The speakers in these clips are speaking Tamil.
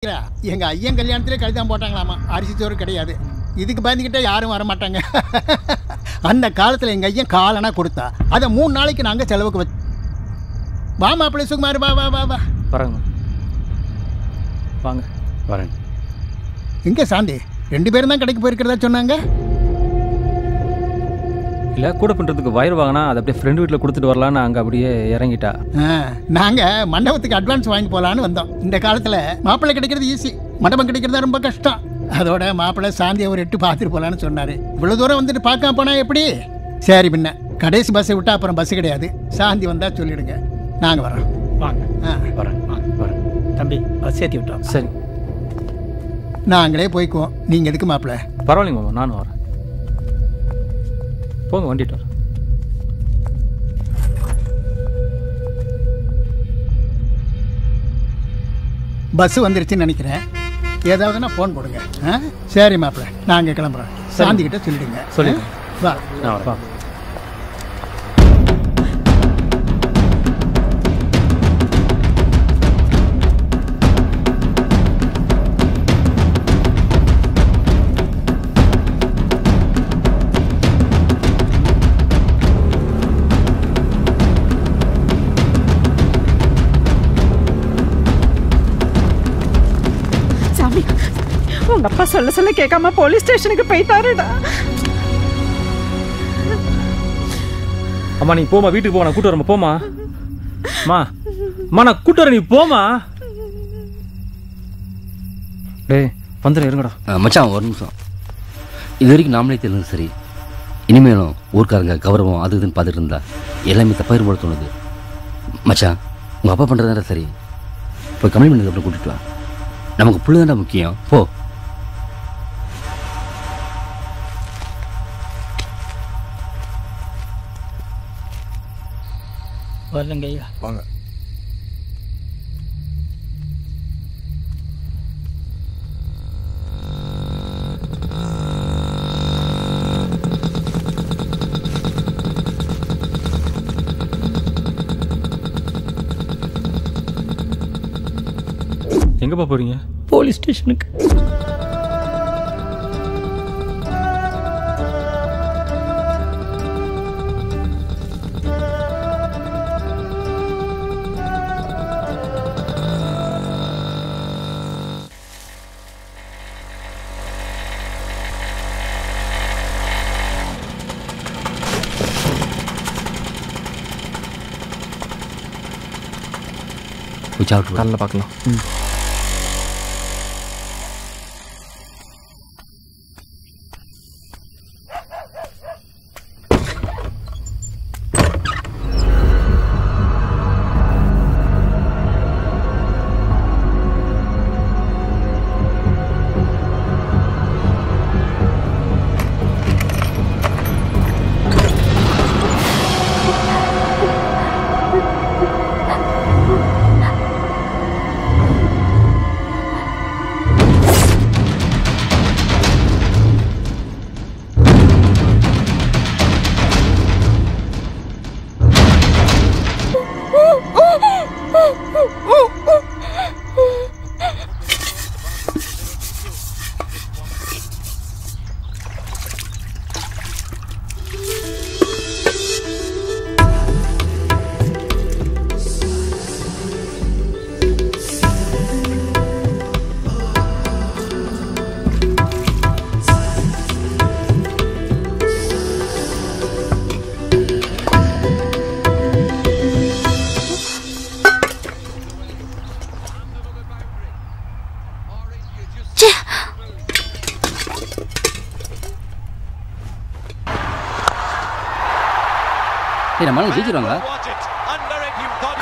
எங்க ஐயன் கல்யாணத்திலே கழுதான் போட்டாங்களாமா. அரிசி சோறு கிடையாது. இதுக்கு பயந்துக்கிட்டே யாரும் வர மாட்டாங்க. அந்த காலத்தில் எங்கள் ஐயன் காலனா கொடுத்தா அதை 3 நாளைக்கு நாங்கள் செலவுக்கு வச்சு. வா மாப்பிள்ளை சுகுமார், வா வா வா வா. வரேங்க, வாங்க வரேன். எங்கே சாந்தி? 2 பேரும் தான் கடைக்கு போயிருக்கிறதா சொன்னாங்க. இல்லை, கூட பண்ணுறதுக்கு வயிறு வாங்கினா அதை அப்படியே ஃப்ரெண்டு வீட்டில் கொடுத்துட்டு வரலான்னு அங்கே அப்படியே இறங்கிட்டா. நாங்கள் மண்டபத்துக்கு அட்வான்ஸ் வாங்கி போகலான்னு வந்தோம். இந்த காலத்தில் மாப்பிள்ளை கிடைக்கிறது ஈஸி, மண்டபம் கிடைக்கிறது ரொம்ப கஷ்டம். அதோட மாப்பிள்ளை சாந்தியை ஒரு 8 பார்த்துட்டு போகலான்னு சொன்னார். இவ்வளோ தூரம் வந்துட்டு பார்க்காம போனால் எப்படி? சரி, பின்ன கடைசி பஸ்ஸை விட்டால் அப்புறம் பஸ்ஸு கிடையாது. சாந்தி வந்தால் சொல்லிவிடுங்க, நாங்கள் வரோம். வாங்க. வரேன் வரேன் தம்பி, பஸ் ஏற்றி விட்டோம். சரி, நாங்களே போய்க்குவோம். நீங்கள் எதுக்கு மாப்பிள்ளை? பரவாயில்லைங்க மாமா, நானும் வரேன். போங்க, வண்டிட்டு வரேன். பஸ்ஸு வந்துருச்சுன்னு நினைக்கிறேன். ஏதாவதுன்னா ஃபோன் போடுங்க. சரி மாப்பிள்ளை, நாங்கள் கிளம்புறோம். சாந்திக்கிட்ட சொல்லிடுங்க. சொல்லிடுங்க. வா. நான் வரேன். உங்க அப்பா சொல்ல கேட்காம போலீஸ் ஸ்டேஷனுக்கு போயிட்டாருடா. அம்மா நீ போமா, வீட்டுக்கு போ, நான் கூட்டு வரமா. போமா அம்மா, அம்மா நான் கூட்டு வரேன், நீ போமா. டேய் வந்துடும், இருங்கடா. மச்சான் ஒரு நிமிஷம். இது வரைக்கும் நாமளே தெரிஞ்சது சரி. இனிமேலும் ஊர்க்காரங்க கௌரவம் அது இதுன்னு பார்த்துட்டு இருந்தா எல்லாமே தப்பாயிரும் போல தோணுது. மச்சான், உங்கள் அப்பா பண்ணுறதுனா சரி. போய் கம்ப்ளைண்ட் பண்ணதுக்கு அப்புறம் கூட்டிட்டு வா. நமக்கு புள்ளு தான்டா முக்கியம். போ. வரலங்க ஐயா. வாங்க. எங்கப்பா போறீங்க? போலீஸ் ஸ்டேஷனுக்கு. காலைல பார்க்கலாம்.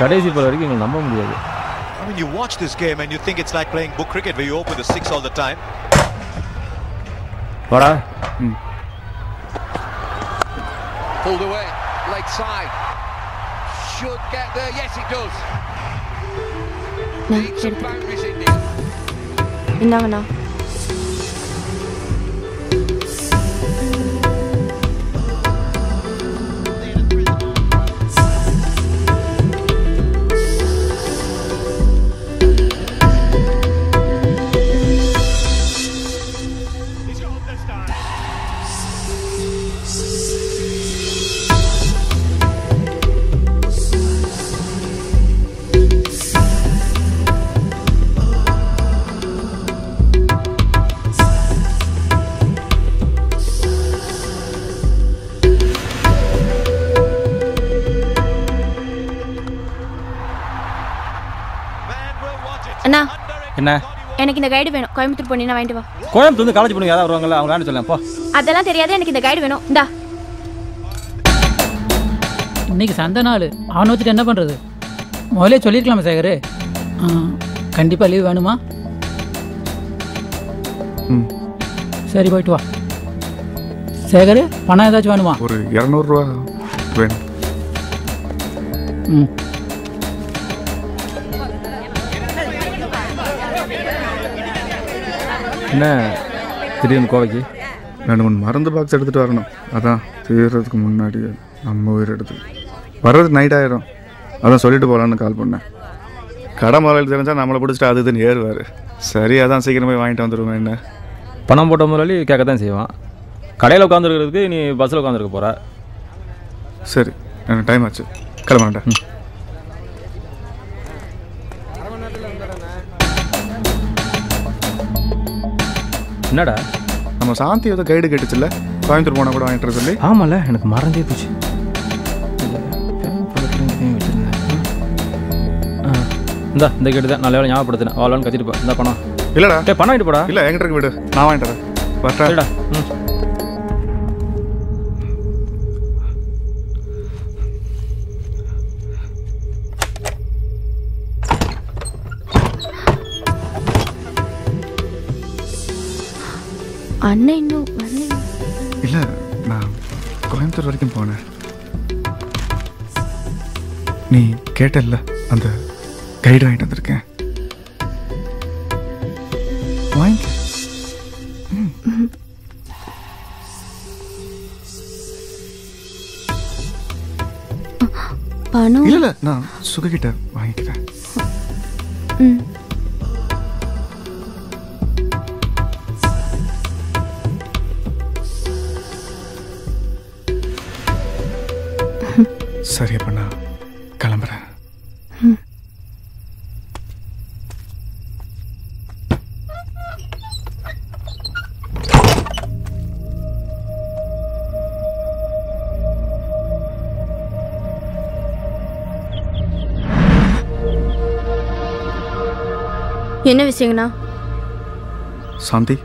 கடைசி பல வரைக்கும் எங்களை நம்ப முடியாது. I mean, you watch this game and you think it's like playing book cricket where you open the 6 all the time. வாடா. Pulled away, leg side. Should get there. Yes, it does. Needs some boundaries in there. இந்தாங்கண்ணா. என்ன? எனக்கு இந்த கைடு வேணும். கோயம்புத்தூர் போனீங்கன்னா வாங்கிட்டு வா. கோயம்புத்தூர் வந்து காலேஜ் பொண்ணுங்க யாராவது வருவாங்கல்ல, அவங்க வேணும் சொல்லேன் போ. அதெல்லாம் தெரியாது, எனக்கு இந்த கைடு வேணும். இந்தா. இன்னைக்கு சந்தை நாள், அவனை வச்சுட்டு என்ன பண்ணுறது? முதலே சொல்லியிருக்கலாமா சேகர்? கண்டிப்பாக லீவ் வேணுமா? சரி போயிட்டு வா. சேகர், பணம் ஏதாச்சும் வேணுமா? ஒரு 200 ரூபா வேணும். என்ன திடீர்னு கோவைக்கு? 2-3 மருந்து பாக்ஸ் எடுத்துகிட்டு வரணும். அதான் தீர்றதுக்கு முன்னாடி நம்ம உயிர் எடுத்து வர்றது நைட் ஆயிடும். அதான் சொல்லிட்டு போகலான்னு கால் பண்ணேன். கடை முதலாளி தெரிஞ்சால் நம்மளை பிடிச்சிட்டு அது இதுன்னு ஏறுவார். சரி, அதான் சீக்கிரம் போய் வாங்கிட்டு வந்துடுவேன். என்ன பணம் போட்ட முதலாளி கேட்க தான் செய்வான். கடையில் உட்காந்துருக்கிறதுக்கு நீ பஸ்ஸில் உட்காந்துருக்க போகிற. சரி, எனக்கு டைம் ஆச்சு, கிளம்புறேன். என்னடா நம்ம சாந்தி ஏதோ கைடு கேட்டுச்சுல்ல, கோயம்புத்தூர் போனால் கூட வாங்கிட்டு சொல்லி. ஆமாம்ல, எனக்கு மறந்தே போச்சு. இந்த கேட்டு தான் நல்ல வேலை ஞாபகப்படுத்தினேன். வாழன்னு கத்திட்டு போ. இந்த பணம் இல்லைடா. பணம் வாங்கிட்டு போடா. இல்லை, என்கிட்ட விடு, நான் வாங்கிட்டு வரேன். வரட்டா? அண்ணன் இன்னும் இல்லை, நான் கோயம்புத்தூர் வரைக்கும் போனேன். நீ கேட்டல்ல, அந்த கைடு வாங்கிட்டு வந்திருக்கேன். வாங்கி பணம் இல்லை, நான் சுகிட்ட வாங்கிக்கிறேன். சரி, அப்ப நான் கிளம்புறேன். என்ன விஷயங்கண்ணா? சாந்தி,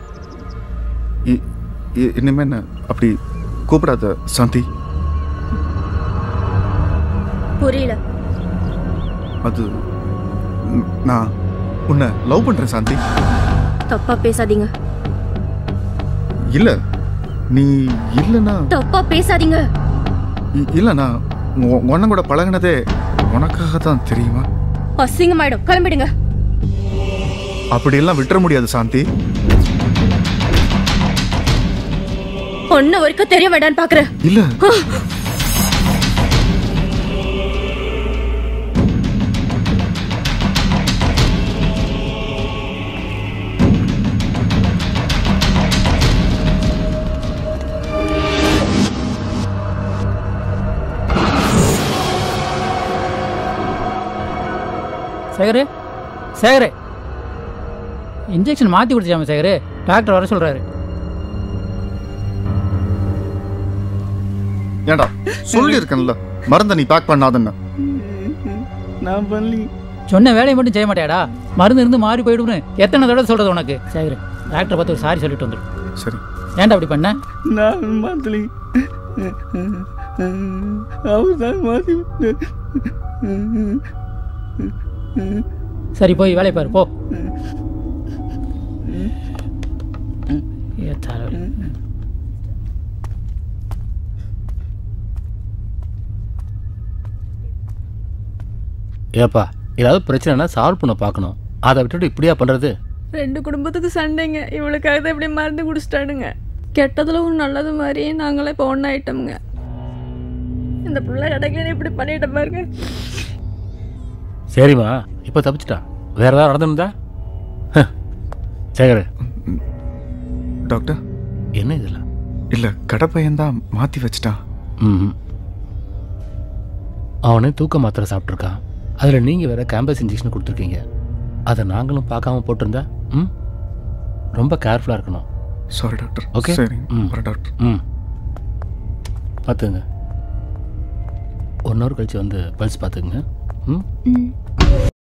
இனிமே என்ன அப்படி கூப்பிடாத சாந்தி. புரியல. அது நான் உன்னை லவ் பண்றேன் சாந்தி. தப்பா பேசாதீங்க. இல்ல, நீ இல்லைன்னா தப்பா பேசாதீங்க. இல்ல, நான் உன்ன கூட பழகினதே உனக்காக தான், தெரியுமா? அசிங்கமாயிடும், கிளம்பிடுங்க. அப்படியெல்லாம் விட்டுற முடியாது சாந்தி. ஒன்ன வரைக்கும் தெரிய வேண்டான்னு பாக்குறேன். இல்ல, சேகர், சேகர், இன்ஜெக்ஷன் மாற்றி கொடுத்துச்சாம சேகர், டாக்டர் வர சொல்கிறாரு. ஏண்டா சொல்லி இருக்கேன்ல, மருந்தை நீ பேக் பண்ணாதன்னு. நான் பண்ணி சொன்ன வேலையை மட்டும் செய்ய மாட்டேடா, மருந்து இருந்து மாறி போயிடுன்னு எத்தனை தடவை சொல்கிறது உனக்கு? சேகர், டாக்டரை பார்த்து ஒரு சாரி சொல்லிட்டு வந்துடு. சரி. ஏன்டா அப்படி பண்ண? நான் மாத்தலி, அவர் தான் மாற்றி. சரி, போய் வேலையை பாரு, போ. ஏப்பா, ஏதாவது பிரச்சனைனா சால்வ் பண்ண பார்க்கணும். அதை விட்டுட்டு இப்படியா பண்ணுறது? 2 குடும்பத்துக்கு சண்டைங்க. இவளுக்காக தான் இப்படி மருந்து குடிச்சிட்டானுங்க. கெட்டதில் ஒரு நல்லது மாதிரி நாங்களே இப்போ ஒன்றாயிட்டோமுங்க. இந்த பிள்ளை கிடைக்கல இப்படி பண்ணிட்ட பாருங்க. சரிம்மா, இப்போ தப்பிச்சிட்டான். வேற ஏதாவது நடந்துருந்தா? சேகர், டாக்டர், என்ன இதெல்லாம்? இல்லை, கடை பையன்தான் மாற்றி வச்சிட்டான். அவனே தூக்க மாத்திரை சாப்பிட்ருக்கான். அதில் நீங்கள் வேற கேம்பஸ் இன்ஜெக்ஷன் கொடுத்துருக்கீங்க. அதை நாங்களும் பார்க்காம போட்டிருந்தா ரொம்ப கேர்ஃபுல்லாக இருக்கணும். Sorry doctor. ஓகே, சரி டாக்டர். பார்த்துங்க. 1 ஹவர் கழிச்சு வந்து பல்ஸ் பார்த்துக்குங்க.